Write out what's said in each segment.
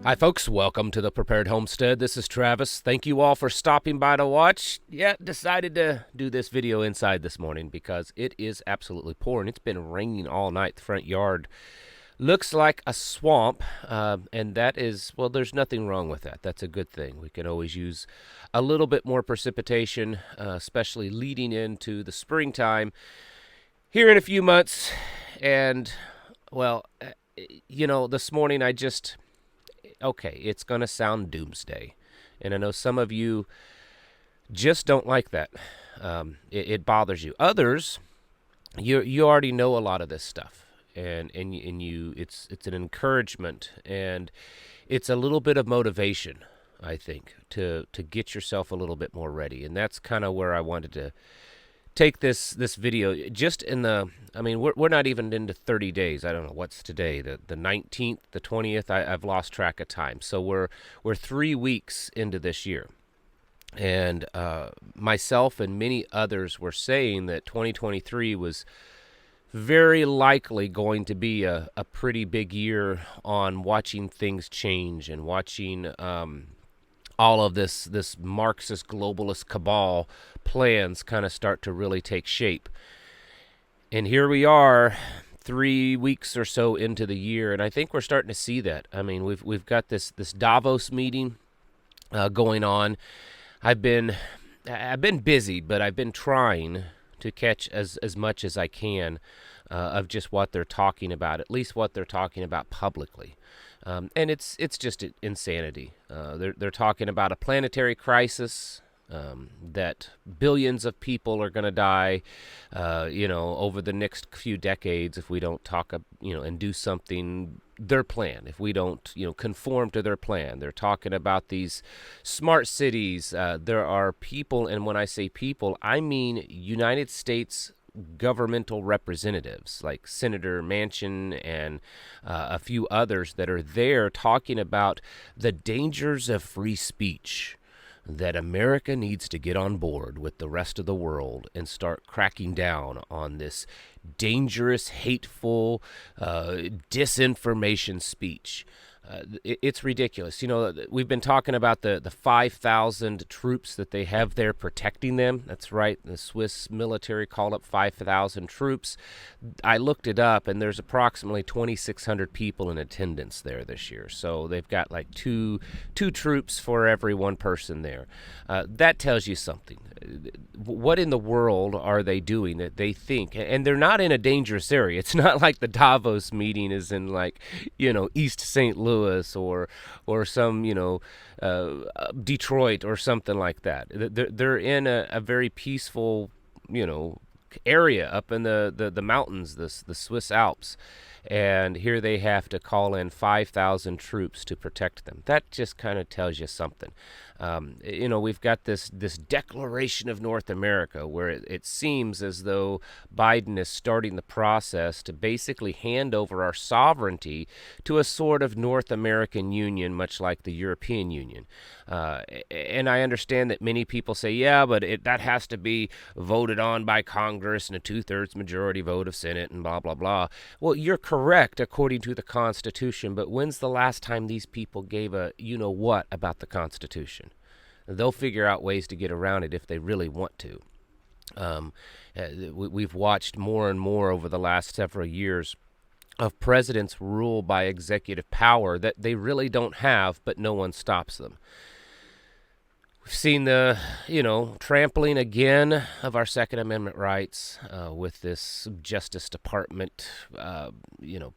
Hi folks, welcome to the Prepared Homestead. This is Travis. Thank you all for stopping by to watch. Yeah, decided to do this video inside this morning because it is absolutely pouring. It's been raining all night. The front yard looks like a swamp, and that is, well, there's nothing wrong with that. That's a good thing. We can always use a little bit more precipitation, especially leading into the springtime here in a few months. And, well, this morning okay, it's going to sound doomsday. And I know some of you just don't like that. It bothers you. Others, you already know a lot of this stuff. And it's an encouragement, and it's a little bit of motivation, I think, to get yourself a little bit more ready. And that's kind of where I wanted to take this video. Just we're not even into 30 days. I don't know what's today, the 19th, the 20th. I've lost track of time. So we're 3 weeks into this year, and myself and many others were saying that 2023 was very likely going to be a pretty big year on watching things change and watching all of this Marxist globalist cabal plans kind of start to really take shape. And here we are 3 weeks or so into the year, and I think we're starting to see that. I mean, we've got this Davos meeting going on. I've been busy, but I've been trying to catch as much as I can of just what they're talking about, at least what they're talking about publicly. And it's just insanity. They're talking about a planetary crisis, that billions of people are going to die, over the next few decades if we don't talk, and do something their plan. If we don't, conform to their plan. They're talking about these smart cities. There are people, and when I say people, I mean United States governmental representatives like Senator Manchin and a few others that are there talking about the dangers of free speech, that America needs to get on board with the rest of the world and start cracking down on this dangerous, hateful, disinformation speech. It's ridiculous. We've been talking about the 5,000 troops that they have there protecting them. That's right. The Swiss military called up 5,000 troops. I looked it up, and there's approximately 2,600 people in attendance there this year. So they've got like two troops for every one person there. That tells you something. What in the world are they doing that they think? And they're not in a dangerous area. It's not like the Davos meeting is in East St. Louis or some Detroit or something like that. They're in a very peaceful area up in the mountains, the Swiss Alps. And here they have to call in 5,000 troops to protect them. That just kind of tells you something. We've got this Declaration of North America where it seems as though Biden is starting the process to basically hand over our sovereignty to a sort of North American Union, much like the European Union. And I understand that many people say, yeah, but that has to be voted on by Congress and a 2/3 majority vote of Senate and blah, blah, blah. Well, you're correct according to the Constitution, but when's the last time these people gave a you-know-what about the Constitution? They'll figure out ways to get around it if they really want to. We've watched more and more over the last several years of presidents rule by executive power that they really don't have, but no one stops them. We've seen the, trampling again of our Second Amendment rights with this Justice Department,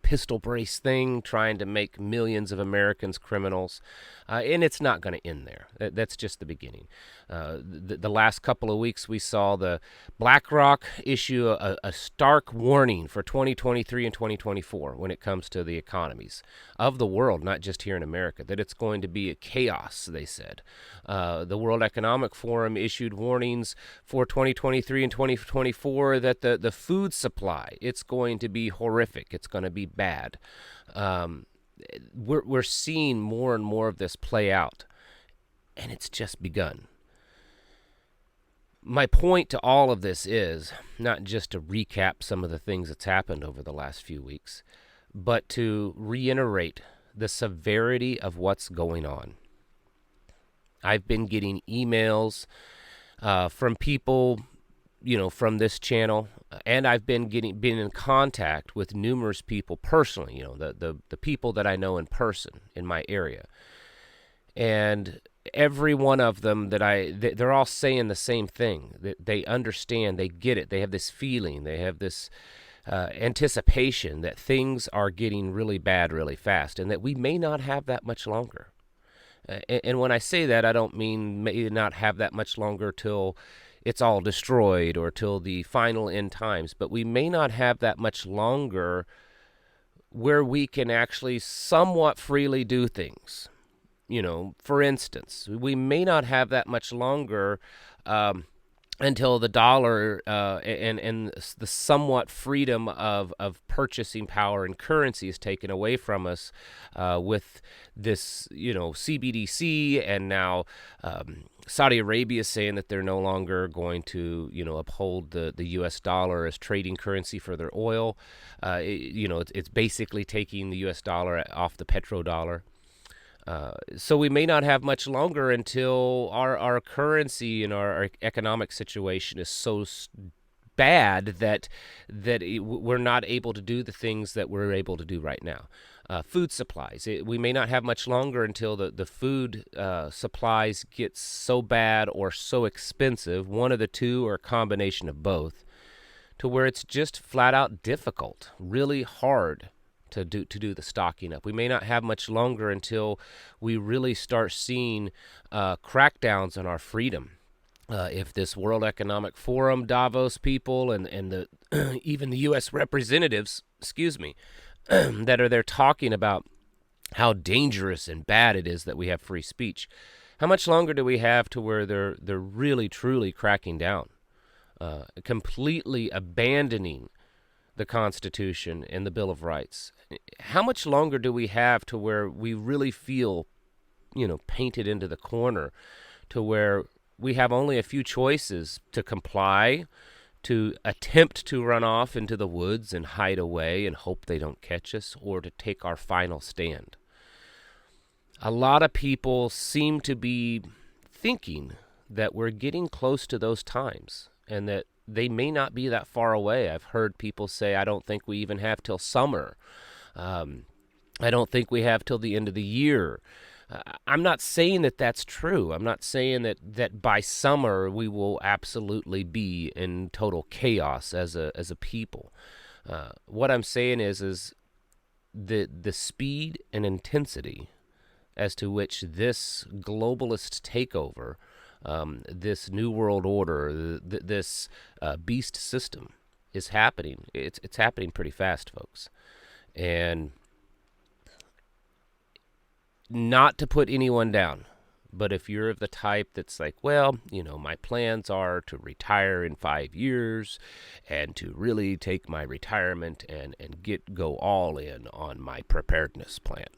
pistol brace thing, trying to make millions of Americans criminals. And it's not going to end there. That's just the beginning. The last couple of weeks, we saw the BlackRock issue a stark warning for 2023 and 2024 when it comes to the economies of the world, not just here in America, that it's going to be a chaos, they said. The World Economic Forum issued warnings for 2023 and 2024 that the food supply, it's going to be horrific. It's going to be bad. We're seeing more and more of this play out, and it's just begun. My point to all of this is not just to recap some of the things that's happened over the last few weeks, but to reiterate the severity of what's going on. I've been getting emails from people, from this channel, and I've been in contact with numerous people personally, the people that I know in person in my area. And every one of them they're all saying the same thing. That they understand, they get it, they have this feeling, they have this anticipation that things are getting really bad really fast, and that we may not have that much longer. And when I say that, I don't mean may not have that much longer till it's all destroyed or till the final end times, but we may not have that much longer where we can actually somewhat freely do things. For instance, we may not have that much longer until the dollar and the somewhat freedom of purchasing power and currency is taken away from us with this, CBDC, and now Saudi Arabia is saying that they're no longer going to, uphold the U.S. dollar as trading currency for their oil. It's basically taking the U.S. dollar off the petrodollar. So we may not have much longer until our currency and our economic situation is so bad that we're not able to do the things that we're able to do right now. Food supplies. We may not have much longer until the food supplies get so bad or so expensive, one of the two or a combination of both, to where it's just flat out difficult, really hard to do the stocking up. We may not have much longer until we really start seeing crackdowns on our freedom. If this World Economic Forum, Davos people, and the even the U.S. representatives, that are there talking about how dangerous and bad it is that we have free speech, how much longer do we have to where they're really truly cracking down, completely abandoning the Constitution and the Bill of Rights? How much longer do we have to where we really feel, painted into the corner, to where we have only a few choices: to comply, to attempt to run off into the woods and hide away and hope they don't catch us, or to take our final stand? A lot of people seem to be thinking that we're getting close to those times, and that they may not be that far away. I've heard people say, I don't think we even have till summer. I don't think we have till the end of the year. I'm not saying that that's true. I'm not saying that by summer we will absolutely be in total chaos as a people. What I'm saying is the speed and intensity as to which this globalist takeover, this new world order, this beast system is happening. It's happening pretty fast, folks. And not to put anyone down, but if you're of the type that's like, well, my plans are to retire in 5 years and to really take my retirement and go all in on my preparedness plan.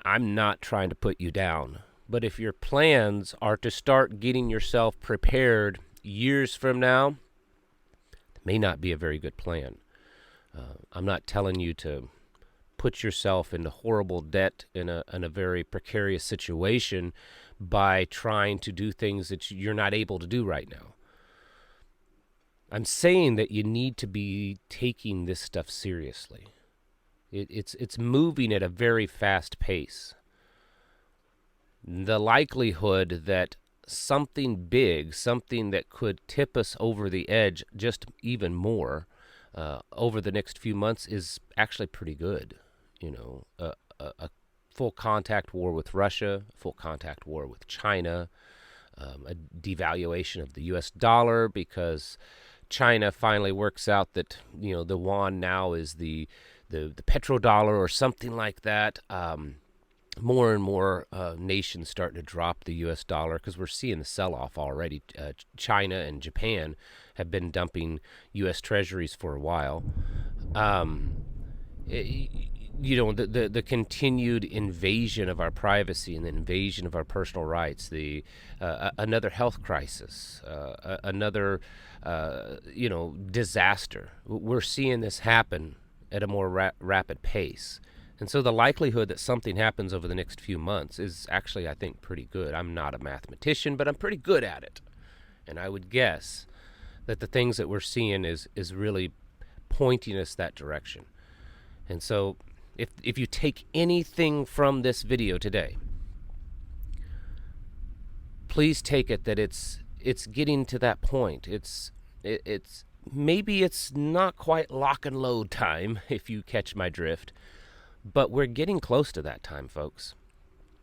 I'm not trying to put you down, but if your plans are to start getting yourself prepared years from now, it may not be a very good plan. I'm not telling you to put yourself into horrible debt in a very precarious situation by trying to do things that you're not able to do right now. I'm saying that you need to be taking this stuff seriously. It's moving at a very fast pace. The likelihood that something big, something that could tip us over the edge just even more over the next few months is actually pretty good. A full contact war with Russia, a full contact war with China, a devaluation of the U.S. dollar because China finally works out that, the yuan now is the petrodollar or something like that. More and more nations starting to drop the U.S. dollar because we're seeing the sell-off already. China and Japan have been dumping U.S. treasuries for a while. The continued invasion of our privacy and the invasion of our personal rights, another health crisis, another disaster. We're seeing this happen at a more rapid pace. And so the likelihood that something happens over the next few months is actually, I think, pretty good. I'm not a mathematician, but I'm pretty good at it. And I would guess that the things that we're seeing is really pointing us that direction. And so if you take anything from this video today, please take it that it's getting to that point. It's maybe it's not quite lock and load time, if you catch my drift, but we're getting close to that time, folks.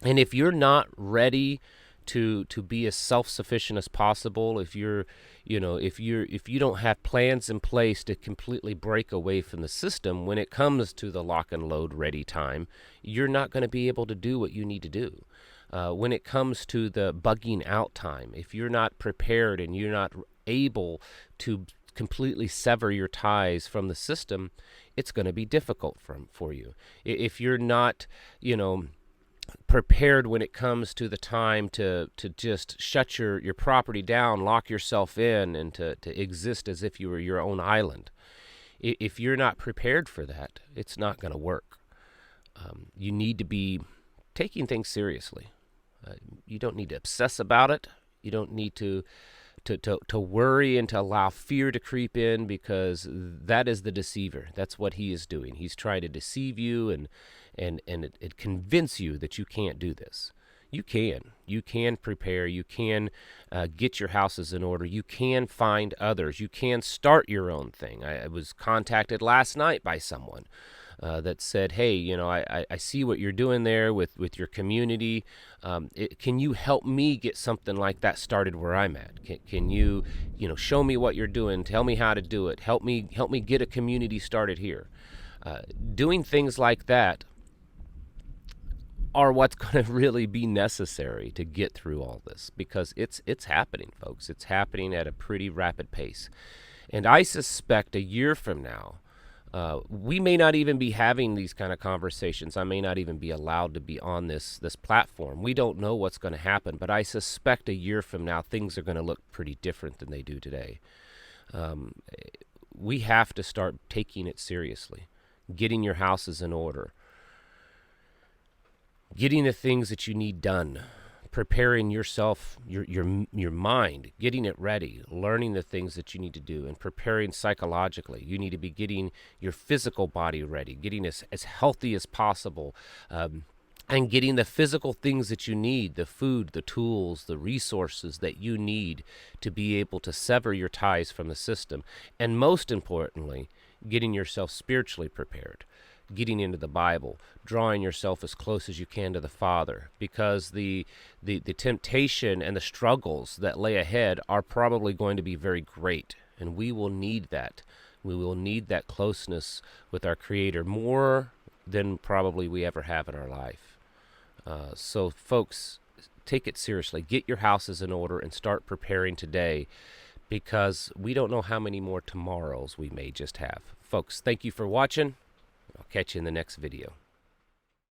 And if you're not ready to be as self-sufficient as possible, if you don't have plans in place to completely break away from the system when it comes to the lock and load ready time, you're not going to be able to do what you need to do. When it comes to the bugging out time, if you're not prepared and you're not able to completely sever your ties from the system, it's going to be difficult for you. If you're not, prepared when it comes to the time to just shut your property down, lock yourself in, and to exist as if you were your own island. If you're not prepared for that, it's not going to work. You need to be taking things seriously. You don't need to obsess about it. You don't need to worry and to allow fear to creep in, because that is the deceiver. That's what he is doing. He's trying to deceive you and it convince you that you can't do this. You can prepare. You can get your houses in order. You can find others. You can start your own thing. I was contacted last night by someone that said, hey, I see what you're doing there with your community. Can you help me get something like that started where I'm at? Can you, show me what you're doing? Tell me how to do it. Help me get a community started here. Doing things like that are what's going to really be necessary to get through all this, because it's happening, folks. It's happening at a pretty rapid pace. And I suspect a year from now, we may not even be having these kind of conversations. I may not even be allowed to be on this platform. We don't know what's going to happen, but I suspect a year from now things are going to look pretty different than they do today. We have to start taking it seriously, getting your houses in order, getting the things that you need done, preparing yourself, your mind, getting it ready, learning the things that you need to do, and preparing psychologically. You need to be getting your physical body ready, getting as healthy as possible, and getting the physical things that you need, the food, the tools, the resources that you need to be able to sever your ties from the system. And most importantly, getting yourself spiritually prepared, getting into the Bible, drawing yourself as close as you can to the Father, because the temptation and the struggles that lay ahead are probably going to be very great, and we will need that. We will need that closeness with our Creator more than probably we ever have in our life. So folks, take it seriously. Get your houses in order and start preparing today, because we don't know how many more tomorrows we may just have. Folks, thank you for watching. I'll catch you in the next video.